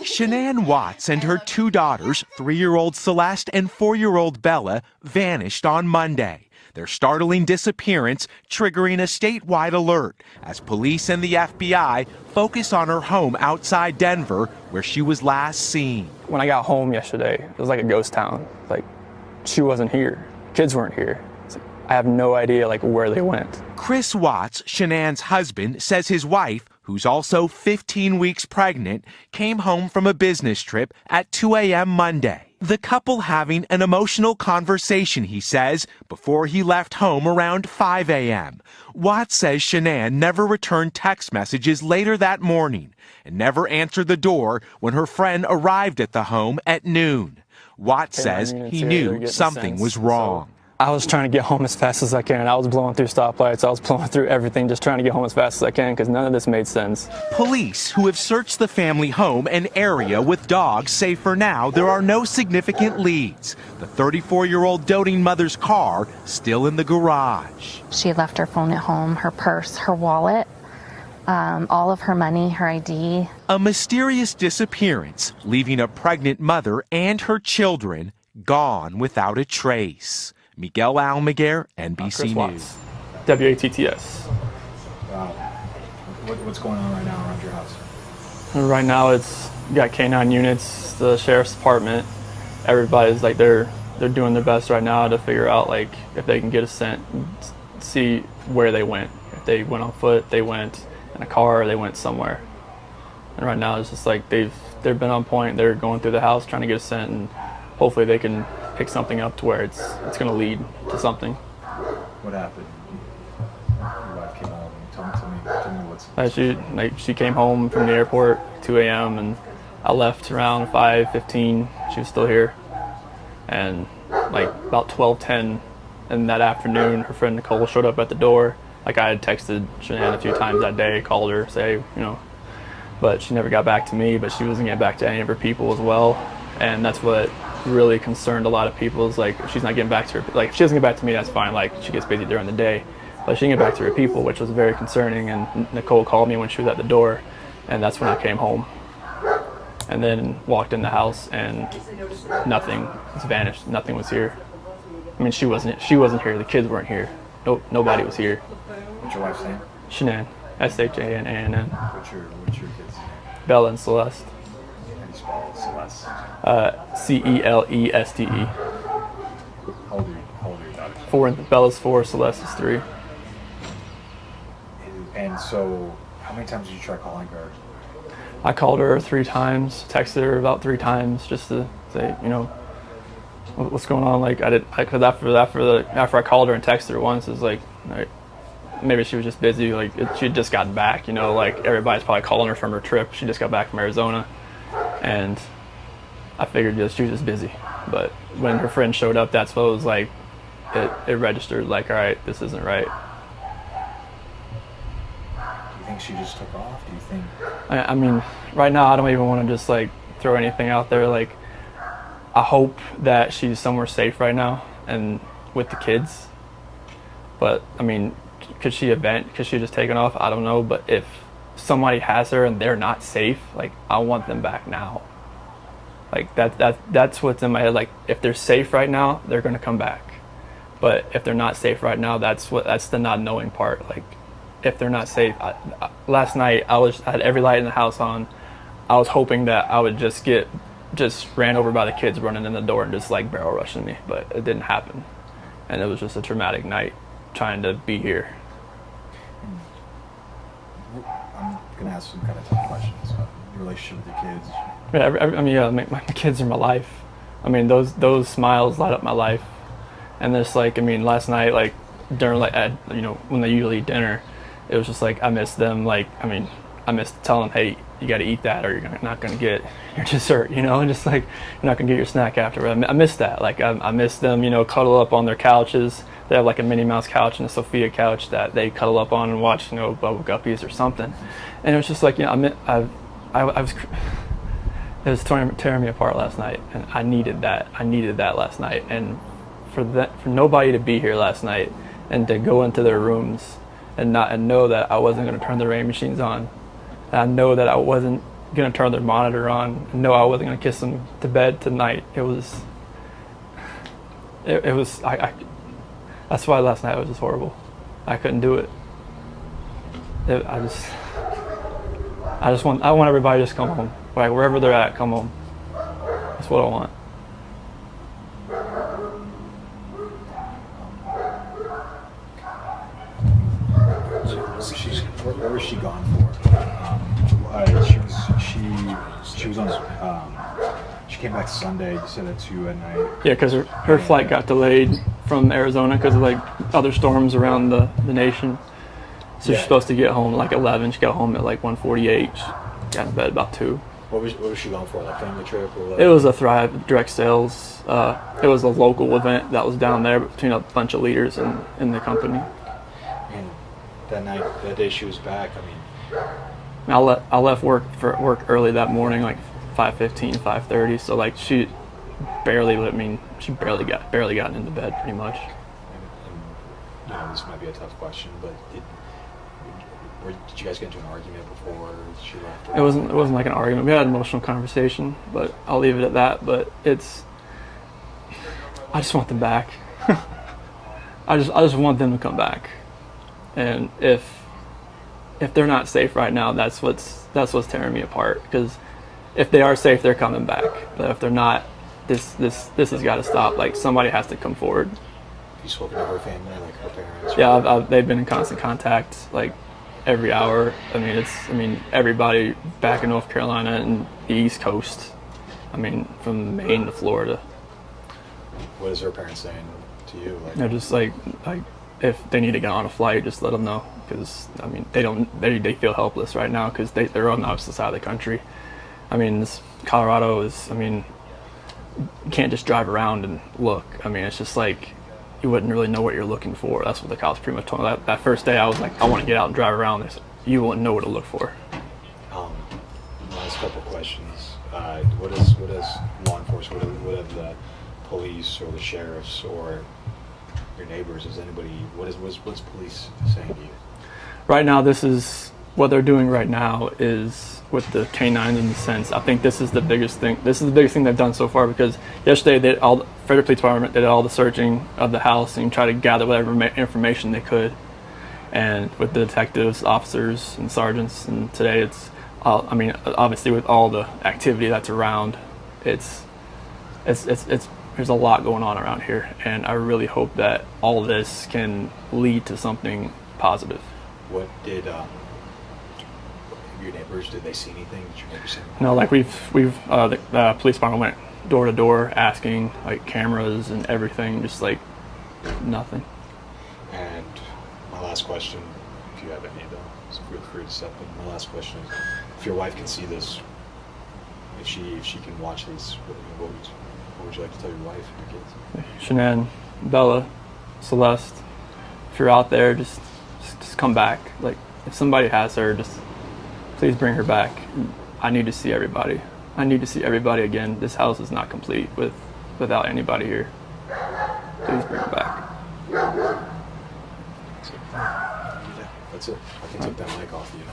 Shanann Watts and her two daughters, 3-year-old Celeste and 4-year-old Bella, vanished on Monday. Their startling disappearance triggering a statewide alert as police and the FBI focus on her home outside Denver, where she was last seen. When I got home yesterday, it was like a ghost town. Like, she wasn't here. Kids weren't here. I have no idea where they went. Chris Watts, Shanann's husband, says his wife, who's also 15 weeks pregnant, came home from a business trip at 2 a.m. Monday. The couple having an emotional conversation, he says, before he left home around 5 a.m. Watts says Shanann never returned text messages later that morning and never answered the door when her friend arrived at the home at noon. Watts says he knew something was wrong. I was trying to get home as fast as I can. I was blowing through stoplights. I was blowing through everything, just trying to get home as fast as I can because none of this made sense. Police who have searched the family home and area with dogs say for now there are no significant leads. The 34-year-old doting mother's car still in the garage. She had left her phone at home, her purse, her wallet, all of her money, her ID. A mysterious disappearance, leaving a pregnant mother and her children gone without a trace. Miguel Almaguer, NBC News. WATTS. Wow. What's going on right now around your house? Right now, you got K9 units, the sheriff's department. Everybody's they're doing their best right now to figure out if they can get a scent, see where they went. If they went on foot, they went in a car, or they went somewhere. And right now, it's just they've been on point. They're going through the house trying to get a scent, and hopefully they can pick something up to where it's going to lead to something. What happened? Your wife came home. Tell me what's. She came home from the airport 2 a.m. and I left around 5:15. She was still here, and about 12:10 in that afternoon, her friend Nicole showed up at the door. I had texted Shanann a few times that day, called her, say but she never got back to me. But she wasn't getting back to any of her people as well, and that's what really concerned a lot of people. Is if she's not getting back to her, if she doesn't get back to me, that's fine. She gets busy during the day, but she didn't get back to her people, which was very concerning. And Nicole called me when she was at the door, and that's when I came home, and then walked in the house, and nothing was vanished. Nothing was here. I mean, she wasn't here. The kids weren't here. Nope, nobody was here. What's your wife's name? Shanann, Shanann. What's your kids' name? Bella and Celeste. How do you spell Celeste? CELESTE. How old are your daughters? 4, Bella's 4, Celeste is 3. And so, how many times did you try calling her? I called her 3 times, texted her about 3 times just to say, what's going on. Because after I called her and texted her once, it's maybe she was just busy. She had just gotten back. Everybody's probably calling her from her trip. She just got back from Arizona, and I figured she was just busy. But when her friend showed up, that's what it was it registered. All right, this isn't right. Do you think she just took off? Do you think? I mean, right now I don't even want to just throw anything out there. I hope that she's somewhere safe right now and with the kids. But I mean, could she just taken off? I don't know. But if somebody has her and they're not safe, I want them back now. That's what's in my head. If they're safe right now, they're gonna come back. But if they're not safe right now, that's the not knowing part. If they're not safe, last night I had every light in the house on. I was hoping that I would just ran over by the kids running in the door and just barrel rushing me, but it didn't happen. And it was just a traumatic night trying to be here. I'm gonna ask some kind of tough questions about your relationship with your kids. Yeah, my kids are my life. I mean, those smiles light up my life. And just last night, during when they usually eat dinner, it was just I miss them. I miss telling them, hey, you got to eat that, or you're not gonna get your dessert. And just you're not gonna get your snack after. I miss that. I miss them. Cuddle up on their couches. They have a Minnie Mouse couch and a Sophia couch that they cuddle up on and watch Bubble Guppies or something. And it was just it was tearing me apart last night, and I needed that. I needed that last night, and for nobody to be here last night and to go into their rooms and know that I wasn't going to turn the rain machines on. And I know that I wasn't gonna turn their monitor on and know I wasn't gonna kiss them to bed tonight. It was that's why last night was just horrible. I couldn't do it. I want everybody to just come home. Like wherever they're at, come home. That's what I want. Where was she gone for? She was on. She came back Sunday. You said at 2 at night. Yeah, because her flight got delayed from Arizona because of like other storms around the nation. So she's supposed to get home at like 11. She got home at like 1:48. She got in bed about 2. What was she going for? Like family trip or what? It was a Thrive direct sales. It was a local event that was down there between a bunch of leaders in the company. And that day she was back. I mean, I left work early that morning, like 5:15, 5:30. So like she barely gotten into bed pretty much. And this might be a tough question, but did you guys get into an argument before she left? It wasn't like an argument. We had an emotional conversation, but I'll leave it at that. But I just want them back. I just want them to come back. And if they're not safe right now, that's what's tearing me apart. Because if they are safe, they're coming back. But if they're not, this has got to stop. Like somebody has to come forward. You spoken to her family, like her parents? Yeah, they've been in constant contact, like every hour. I mean, everybody back in North Carolina and the East Coast. I mean, from Maine to Florida. What is her parents saying to you? Like, they're just like if they need to get on a flight, just let them know. Because I mean, they feel helpless right now because they're on the opposite side of the country. I mean, Colorado is. I mean, you can't just drive around and look. I mean, it's just like you wouldn't really know what you're looking for. That's what the cops pretty much told me. That first day, I was like, I want to get out and drive around. They said, you wouldn't know what to look for. Last couple questions. What is law enforcement? What are the police or the sheriffs or your neighbors? What's police saying to you? Right now, this is what they're doing right now is with the canines in the sense. I think this is the biggest thing. This is the biggest thing they've done so far because yesterday the Frederick Police Department did all the searching of the house and tried to gather whatever information they could. And with the detectives, officers, and sergeants, and today it's, I mean, obviously with all the activity that's around, there's a lot going on around here, and I really hope that all this can lead to something positive. What did your neighbors, did they see anything? Did your neighbors see anything? No, like the police department went door to door asking, like cameras and everything, just like nothing. And my last question, if you have any though, so feel free to step in. My last question is, if your wife can see this, if she can watch this, what would you like to tell your wife and your kids? Shanann, Bella, Celeste, if you're out there, just come back. Like if somebody has her, just please bring her back. I need to see everybody. I need to see everybody again. This house is not complete without anybody here. Please bring her back. That's it. I can take that mic off you.